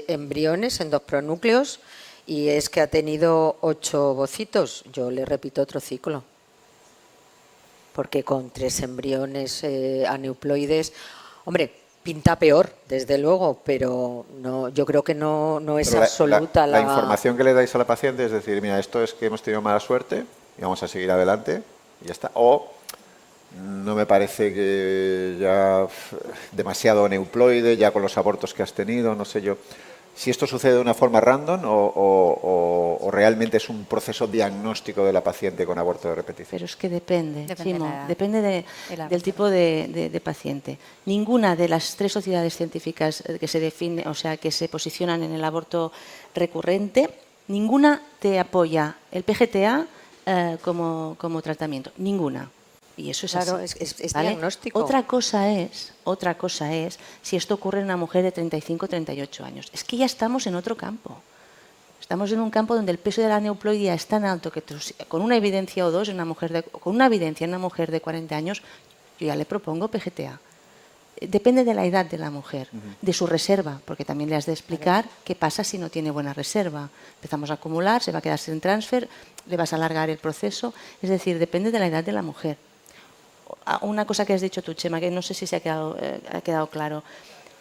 embriones en 2 pronúcleos y es que ha tenido 8 ovocitos. Yo le repito otro ciclo. Porque con 3 embriones aneuploides, hombre, pinta peor, desde luego, pero no, yo creo que no es Pero absoluta la información que le dais a la paciente es decir, mira, esto es que hemos tenido mala suerte y vamos a seguir adelante y ya está. O no me parece que ya demasiado aneuploide, ya con los abortos que has tenido, no sé yo. Si esto sucede de una forma random o realmente es un proceso diagnóstico de la paciente con aborto de repetición. Pero es que depende, Depende Simo, de la edad. depende del tipo de paciente. Ninguna de las 3 sociedades científicas que se define, o sea, que se posicionan en el aborto recurrente, ninguna te apoya el PGTA como tratamiento. Ninguna. Y eso es Claro, así, es ¿vale? diagnóstico. Otra cosa es si esto ocurre en una mujer de 35 o 38 años. Es que ya estamos en otro campo. Estamos en un campo donde el peso de la aneuploidea es tan alto que con una evidencia o dos en una mujer con una evidencia en una mujer de 40 años, yo ya le propongo PGTA. Depende de la edad de la mujer, de su reserva, porque también le has de explicar qué pasa si no tiene buena reserva. Empezamos a acumular, se va a quedar sin transfer, le vas a alargar el proceso. Es decir, depende de la edad de la mujer. Una cosa que has dicho tú, Chema, que no sé si se ha quedado claro.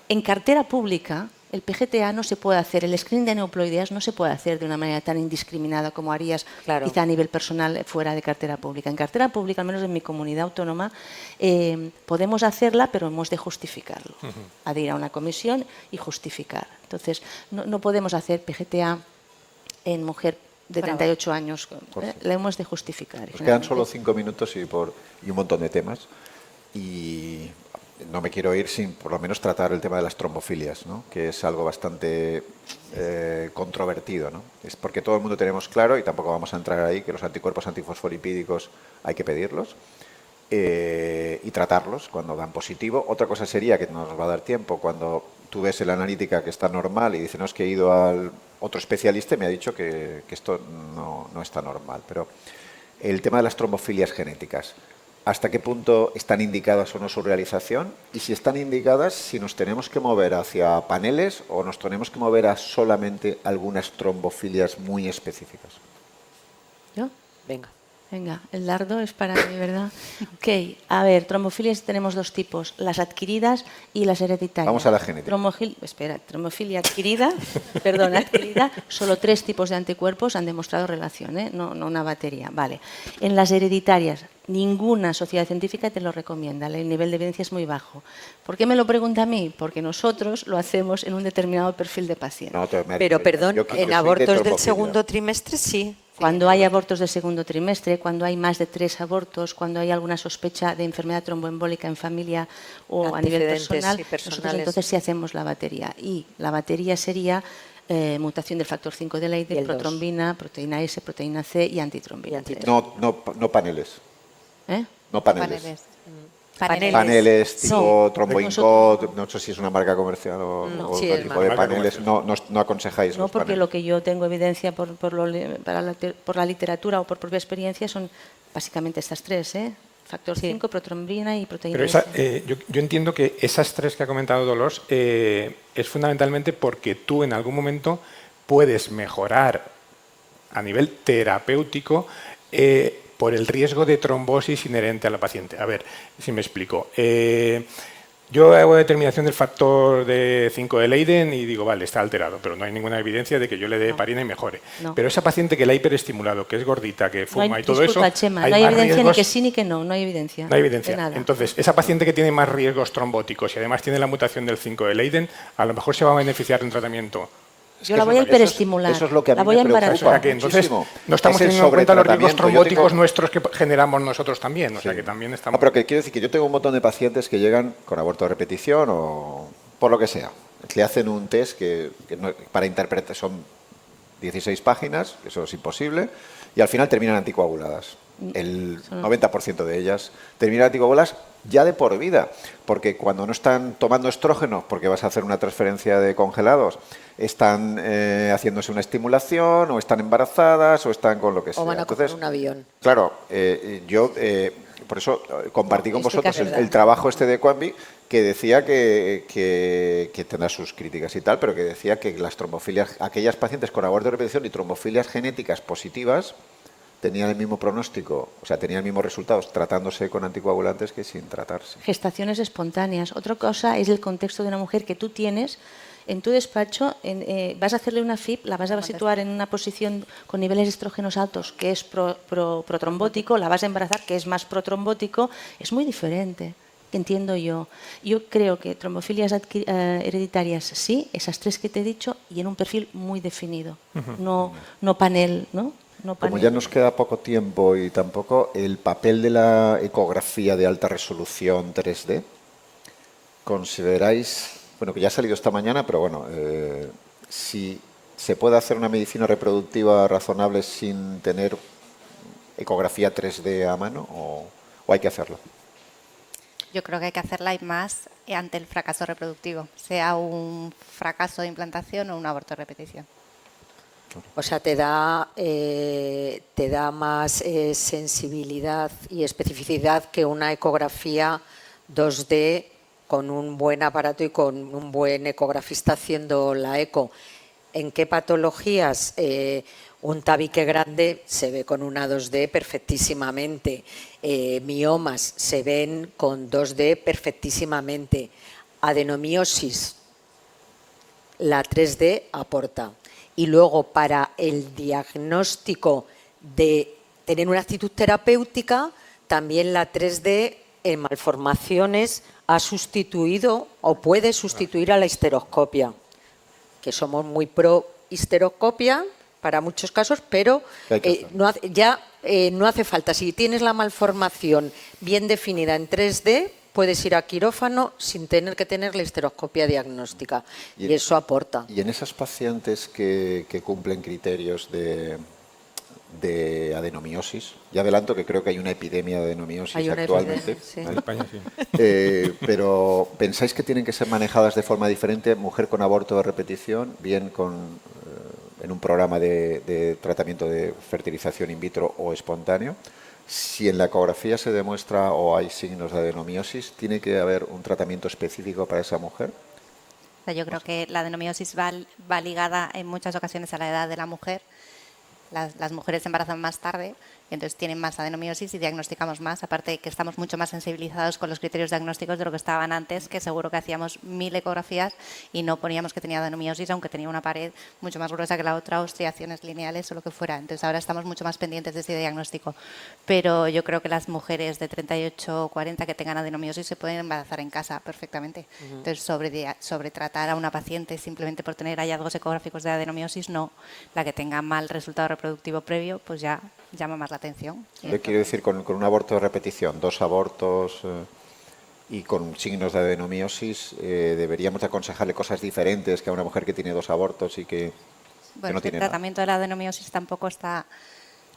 En cartera pública, el PGTA no se puede hacer, el screening de aneuploideas no se puede hacer de una manera tan indiscriminada como harías quizá a nivel personal fuera de cartera pública. En cartera pública, al menos en mi comunidad autónoma, podemos hacerla, pero hemos de justificarlo. Ha de ir a una comisión y justificar. Entonces, no podemos hacer PGTA en mujer de 38 años, la hemos de justificar. Nos quedan solo 5 minutos y un montón de temas. Y no me quiero ir sin por lo menos tratar el tema de las trombofilias, ¿no? Que es algo bastante controvertido, ¿no? Es porque todo el mundo tenemos claro, y tampoco vamos a entrar ahí, que los anticuerpos antifosfolipídicos hay que pedirlos y tratarlos cuando dan positivo. Otra cosa sería, que no nos va a dar tiempo, cuando tú ves en la analítica que está normal y dices, no, es que he ido al otro especialista y me ha dicho que esto no está normal. Pero el tema de las trombofilias genéticas. ¿Hasta qué punto están indicadas o no su realización? Y si están indicadas, si nos tenemos que mover hacia paneles o nos tenemos que mover a solamente algunas trombofilias muy específicas. ¿Yo? Venga. Venga, el dardo es para mí, ¿verdad? Ok, a ver, trombofilias tenemos dos tipos, las adquiridas y las hereditarias. Vamos a la genética. Trombofilia adquirida, adquirida, solo 3 tipos de anticuerpos han demostrado relación, no una batería. Vale. En las hereditarias, ninguna sociedad científica te lo recomienda, el nivel de evidencia es muy bajo. ¿Por qué me lo pregunta a mí? Porque nosotros lo hacemos en un determinado perfil de paciente. Pero, perdón, en abortos del segundo trimestre sí. Cuando hay abortos de segundo trimestre, cuando hay más de 3 abortos, cuando hay alguna sospecha de enfermedad tromboembólica en familia o a nivel personal, nosotros entonces sí hacemos la batería. Y la batería sería mutación del factor 5 de Leiden, protrombina, proteína S, proteína C y antitrombina. No paneles. ¿Eh? No paneles. Paneles tipo Tromboincod, no sé si es una marca comercial o otro tipo de paneles, no aconsejáis. No, porque lo que yo tengo evidencia por la literatura o por propia experiencia son básicamente estas 3, factor 5, protrombina y proteína. Pero yo entiendo que esas 3 que ha comentado Dolors es fundamentalmente porque tú en algún momento puedes mejorar a nivel terapéutico por el riesgo de trombosis inherente a la paciente. A ver, si me explico. Yo hago determinación del factor de 5 de Leiden y digo, vale, está alterado, pero no hay ninguna evidencia de que yo le dé heparina y mejore. No. Pero esa paciente que la ha hiperestimulado, que es gordita, que fuma y todo disculpa, eso... Chema, no hay evidencia ni que sí ni que no hay evidencia. No hay evidencia. De nada. Entonces, esa paciente que tiene más riesgos trombóticos y además tiene la mutación del 5 de Leiden, a lo mejor se va a beneficiar de un tratamiento. Yo la voy a hiperestimular, eso es lo que a mí la voy a me preocupa. embarazar. O sea que entonces no estamos Es el teniendo en cuenta los riesgos sobretratamiento. trombóticos nuestros que generamos nosotros también. O sea que también estamos... pero que quiero decir que yo tengo un montón de pacientes que llegan con aborto de repetición o por lo que sea. Le hacen un test que para interpretar son 16 páginas, eso es imposible, y al final terminan anticoaguladas. El 90% de ellas terminan anticoaguladas ya de por vida, porque cuando no están tomando estrógenos, porque vas a hacer una transferencia de congelados, están haciéndose una estimulación, o están embarazadas, o están con lo que sea. O van a coger un avión. Claro, yo por eso compartí con vosotros el trabajo de Quambi, que decía que tendrá sus críticas y tal, pero que decía que las trombofilias, aquellas pacientes con aborto de repetición y trombofilias genéticas positivas, tenían el mismo pronóstico, o sea, tenían los mismos resultados tratándose con anticoagulantes que sin tratarse. Gestaciones espontáneas. Otra cosa es el contexto de una mujer que tú tienes en tu despacho, vas a hacerle una FIP, la vas a situar en una posición con niveles de estrógenos altos, que es protrombótico, la vas a embarazar, que es más protrombótico, es muy diferente, entiendo yo. Yo creo que trombofilias hereditarias sí, esas 3 que te he dicho, y en un perfil muy definido, no panel, ¿no? Como ya nos queda poco tiempo y tampoco el papel de la ecografía de alta resolución 3D, ¿consideráis, bueno, que ya ha salido esta mañana, pero bueno, si se puede hacer una medicina reproductiva razonable sin tener ecografía 3D a mano o hay que hacerlo? Yo creo que hay que hacerla y más ante el fracaso reproductivo, sea un fracaso de implantación o un aborto de repetición. O sea, te da más sensibilidad y especificidad que una ecografía 2D con un buen aparato y con un buen ecografista haciendo la eco. ¿En qué patologías? Un tabique grande se ve con una 2D perfectísimamente. Miomas se ven con 2D perfectísimamente. Adenomiosis, la 3D aporta. Y luego para el diagnóstico de tener una actitud terapéutica, también la 3D en malformaciones ha sustituido o puede sustituir a la histeroscopia, que somos muy pro histeroscopia para muchos casos, pero no hace falta. Si tienes la malformación bien definida en 3D, puedes ir a quirófano sin tener que tener la histeroscopia diagnóstica y eso aporta. Y en esas pacientes que cumplen criterios de adenomiosis, ya adelanto que creo que hay una epidemia de adenomiosis actualmente, sí. En España, sí. pero ¿pensáis que tienen que ser manejadas de forma diferente, mujer con aborto de repetición, bien con en un programa de tratamiento de fertilización in vitro o espontáneo, si en la ecografía se demuestra o hay signos de adenomiosis, ¿tiene que haber un tratamiento específico para esa mujer? O sea, yo creo que la adenomiosis va ligada en muchas ocasiones a la edad de la mujer. Las mujeres se embarazan más tarde, entonces tienen más adenomiosis y diagnosticamos más, aparte de que estamos mucho más sensibilizados con los criterios diagnósticos de lo que estaban antes, que seguro que hacíamos 1000 ecografías y no poníamos que tenía adenomiosis, aunque tenía una pared mucho más gruesa que la otra, o estriaciones lineales o lo que fuera. Entonces ahora estamos mucho más pendientes de ese diagnóstico. Pero yo creo que las mujeres de 38 o 40 que tengan adenomiosis se pueden embarazar en casa perfectamente. Entonces sobre tratar a una paciente simplemente por tener hallazgos ecográficos de adenomiosis, no. La que tenga mal resultado reproductivo previo, pues ya llama más la atención. Yo quiero decir, con un aborto de repetición, 2 abortos y con signos de adenomiosis, ¿deberíamos de aconsejarle cosas diferentes que a una mujer que tiene 2 abortos y que no tiene el tratamiento de la adenomiosis tampoco está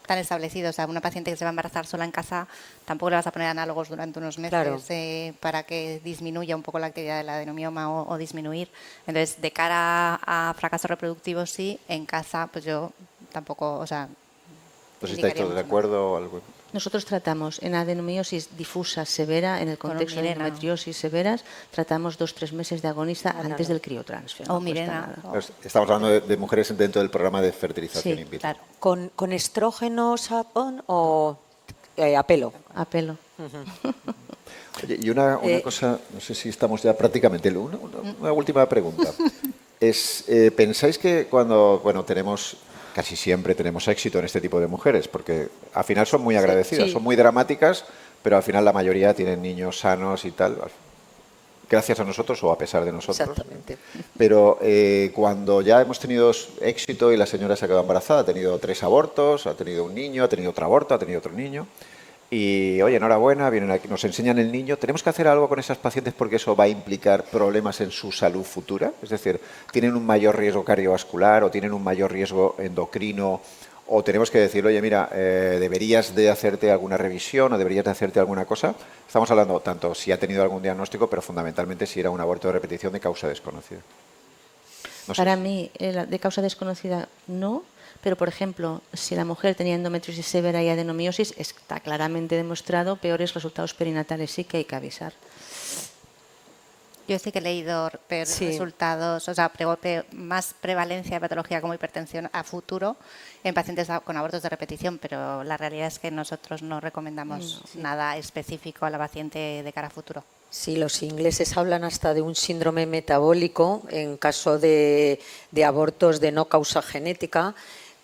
tan establecido. O sea, una paciente que se va a embarazar sola en casa, tampoco le vas a poner análogos durante unos meses para que disminuya un poco la actividad del adenomioma o disminuir. Entonces, de cara a fracaso reproductivo, sí, en casa, pues yo tampoco, o sea... Pues ¿estáis todos de acuerdo o algo? Nosotros tratamos en adenomiosis difusa severa, en el contexto de endometriosis severas, tratamos 2-3 meses de agonista antes del criotransfer. O Mirena. Estamos hablando de mujeres dentro del programa de fertilización in vitro. Claro. ¿Con estrógenos o a pelo? A pelo. Oye, y una cosa, no sé si estamos ya prácticamente, una última pregunta. ¿Pensáis que cuando, casi siempre tenemos éxito en este tipo de mujeres, porque al final son muy agradecidas, son muy dramáticas, pero al final la mayoría tienen niños sanos y tal, gracias a nosotros o a pesar de nosotros. Exactamente. Pero cuando ya hemos tenido éxito y la señora se ha quedado embarazada, ha tenido 3 abortos, ha tenido un niño, ha tenido otro aborto, ha tenido otro niño, y oye, enhorabuena, vienen aquí, nos enseñan el niño. ¿Tenemos que hacer algo con esas pacientes porque eso va a implicar problemas en su salud futura? Es decir, ¿tienen un mayor riesgo cardiovascular o tienen un mayor riesgo endocrino? ¿O tenemos que decirle, oye, mira, deberías de hacerte alguna revisión o deberías de hacerte alguna cosa? Estamos hablando tanto si ha tenido algún diagnóstico, pero fundamentalmente si era un aborto de repetición de causa desconocida. Para mí, de causa desconocida, no. Pero, por ejemplo, si la mujer tenía endometriosis severa y adenomiosis, está claramente demostrado peores resultados perinatales, sí que hay que avisar. Yo sí que he leído peores resultados, o sea, más prevalencia de patología como hipertensión a futuro en pacientes con abortos de repetición, pero la realidad es que nosotros no recomendamos nada específico a la paciente de cara a futuro. Sí, los ingleses hablan hasta de un síndrome metabólico en caso de abortos de no causa genética,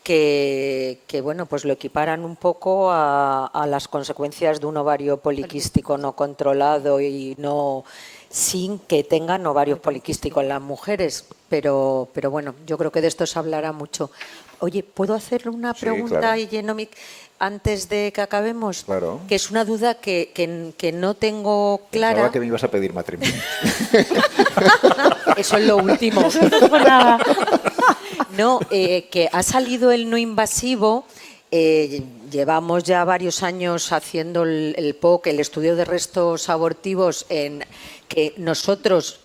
que bueno, pues lo equiparan un poco a las consecuencias de un ovario poliquístico no controlado y no sin que tengan ovarios poliquísticos las mujeres, pero bueno, yo creo que de esto se hablará mucho. Oye, ¿puedo hacer una pregunta, claro, Genomic, antes de que acabemos? Claro. Que es una duda que no tengo clara. Pensaba que me ibas a pedir matrimonio. Eso es lo último. No, que ha salido el no invasivo. Llevamos ya varios años haciendo el POC, el estudio de restos abortivos, en que nosotros,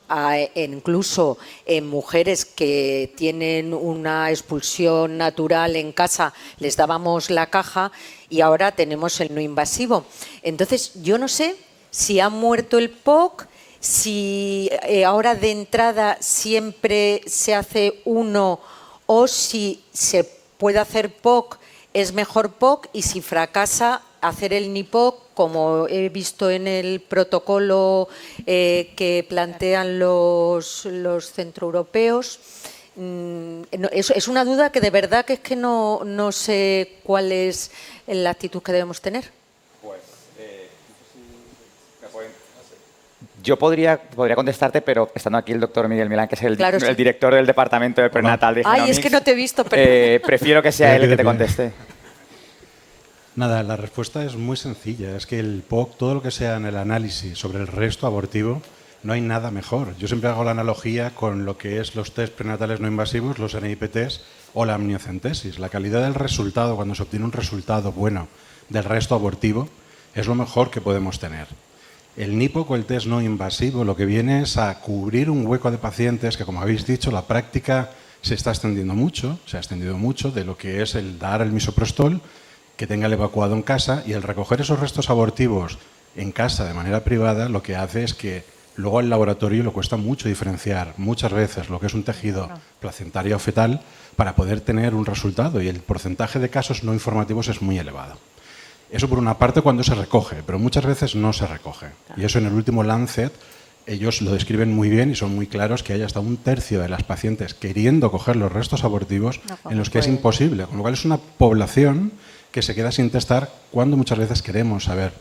incluso en mujeres que tienen una expulsión natural en casa, les dábamos la caja y ahora tenemos el no invasivo. Entonces, yo no sé si ha muerto el POC, si ahora de entrada siempre se hace uno o si se puede hacer POC, es mejor POC, y si fracasa, hacer el NIPOC, como he visto en el protocolo que plantean los centroeuropeos. Es una duda que de verdad que es que no sé cuál es la actitud que debemos tener. Yo podría contestarte, pero estando aquí el doctor Miguel Milán, que es el director del departamento de prenatal de Genomics. Ay, es que no te he visto, pero... prefiero que sea él el que te conteste. Nada, la respuesta es muy sencilla. Es que el POC, todo lo que sea en el análisis sobre el resto abortivo, no hay nada mejor. Yo siempre hago la analogía con lo que es los test prenatales no invasivos, los NIPTs o la amniocentesis. La calidad del resultado, cuando se obtiene un resultado bueno del resto abortivo, es lo mejor que podemos tener. El NIPOC o el test no invasivo lo que viene es a cubrir un hueco de pacientes que, como habéis dicho, la práctica se está extendiendo mucho, se ha extendido mucho de lo que es el dar el misoprostol, que tenga el evacuado en casa, y el recoger esos restos abortivos en casa de manera privada lo que hace es que luego al laboratorio le cuesta mucho diferenciar muchas veces lo que es un tejido placentario o fetal para poder tener un resultado, y el porcentaje de casos no informativos es muy elevado. Eso por una parte cuando se recoge, pero muchas veces no se recoge. Y eso en el último Lancet ellos lo describen muy bien y son muy claros, que hay hasta 1/3 de las pacientes queriendo coger los restos abortivos en los que es imposible. Con lo cual es una población que se queda sin testar cuando muchas veces queremos saber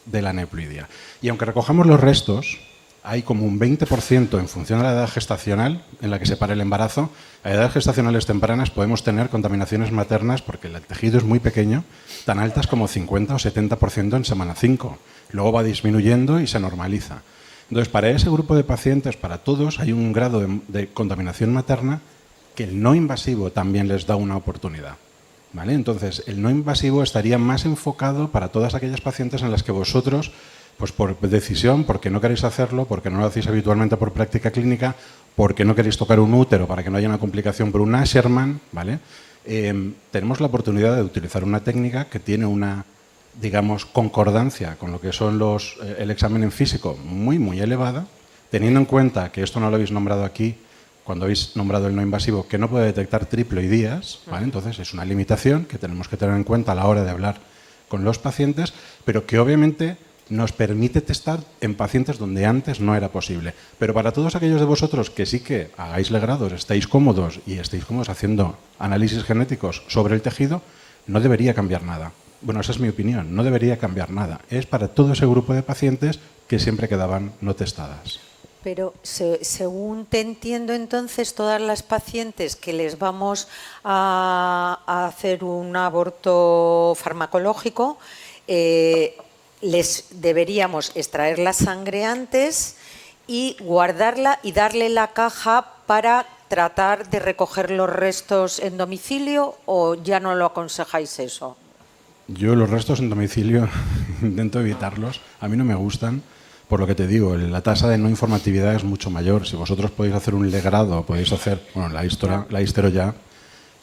de la aneuploidia. Y aunque recojamos los restos, hay como un 20% en función de la edad gestacional en la que se para el embarazo. A edades gestacionales tempranas podemos tener contaminaciones maternas, porque el tejido es muy pequeño, tan altas como 50 o 70% en semana 5. Luego va disminuyendo y se normaliza. Entonces, para ese grupo de pacientes, para todos, hay un grado de contaminación materna que el no invasivo también les da una oportunidad. ¿Vale? Entonces, el no invasivo estaría más enfocado para todas aquellas pacientes en las que vosotros, pues por decisión, porque no queréis hacerlo, porque no lo hacéis habitualmente por práctica clínica, porque no queréis tocar un útero para que no haya una complicación por un Asherman, ¿vale? Tenemos la oportunidad de utilizar una técnica que tiene una, digamos, concordancia con lo que son el examen en físico muy elevada, teniendo en cuenta que esto no lo habéis nombrado aquí, cuando habéis nombrado el no invasivo, que no puede detectar triploidías, ¿vale? Entonces es una limitación que tenemos que tener en cuenta a la hora de hablar con los pacientes, pero que obviamente nos permite testar en pacientes donde antes no era posible. Pero para todos aquellos de vosotros que sí que hagáis legrados, estéis cómodos haciendo análisis genéticos sobre el tejido, no debería cambiar nada. Bueno, esa es mi opinión, no debería cambiar nada. Es para todo ese grupo de pacientes que siempre quedaban no testadas. Pero según te entiendo, entonces, todas las pacientes que les vamos a hacer un aborto farmacológico, les deberíamos extraer la sangre antes y guardarla y darle la caja para tratar de recoger los restos en domicilio, ¿o ya no lo aconsejáis eso? Yo los restos en domicilio intento evitarlos, a mí no me gustan. Por lo que te digo, la tasa de no informatividad es mucho mayor. Si vosotros podéis hacer un legrado, podéis hacer, bueno, la histero ya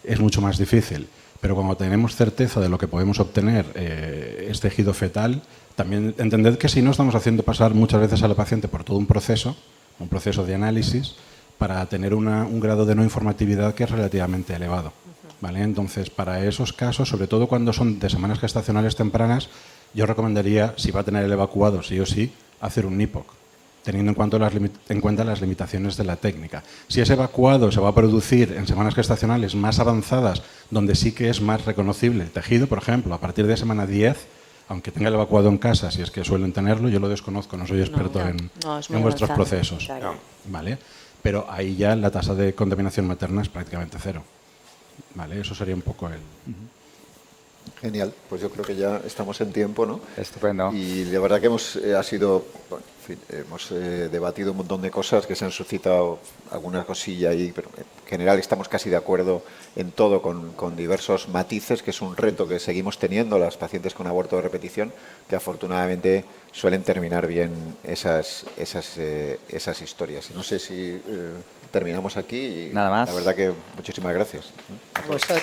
es mucho más difícil. Pero cuando tenemos certeza de lo que podemos obtener es tejido fetal, también entended que si no estamos haciendo pasar muchas veces a la paciente por todo un proceso de análisis, para tener un grado de no informatividad que es relativamente elevado. ¿Vale? Entonces, para esos casos, sobre todo cuando son de semanas gestacionales tempranas, yo recomendaría, si va a tener el evacuado sí o sí, hacer un NIPOC, teniendo en cuenta las limitaciones de la técnica. Si ese evacuado se va a producir en semanas gestacionales más avanzadas, donde sí que es más reconocible el tejido, por ejemplo, a partir de semana 10, aunque tenga el evacuado en casa, si es que suelen tenerlo, yo lo desconozco, no soy experto en vuestros procesos. Claro. ¿Vale? Pero ahí ya la tasa de contaminación materna es prácticamente cero. ¿Vale? Eso sería un poco el... Genial, pues yo creo que ya estamos en tiempo, ¿no? Estupendo. Y la verdad que hemos debatido un montón de cosas que se han suscitado alguna cosilla ahí, pero en general estamos casi de acuerdo en todo, con diversos matices, que es un reto que seguimos teniendo las pacientes con aborto de repetición, que afortunadamente suelen terminar bien esas historias. No sé si terminamos aquí. Y nada más. La verdad que muchísimas gracias. A vosotros.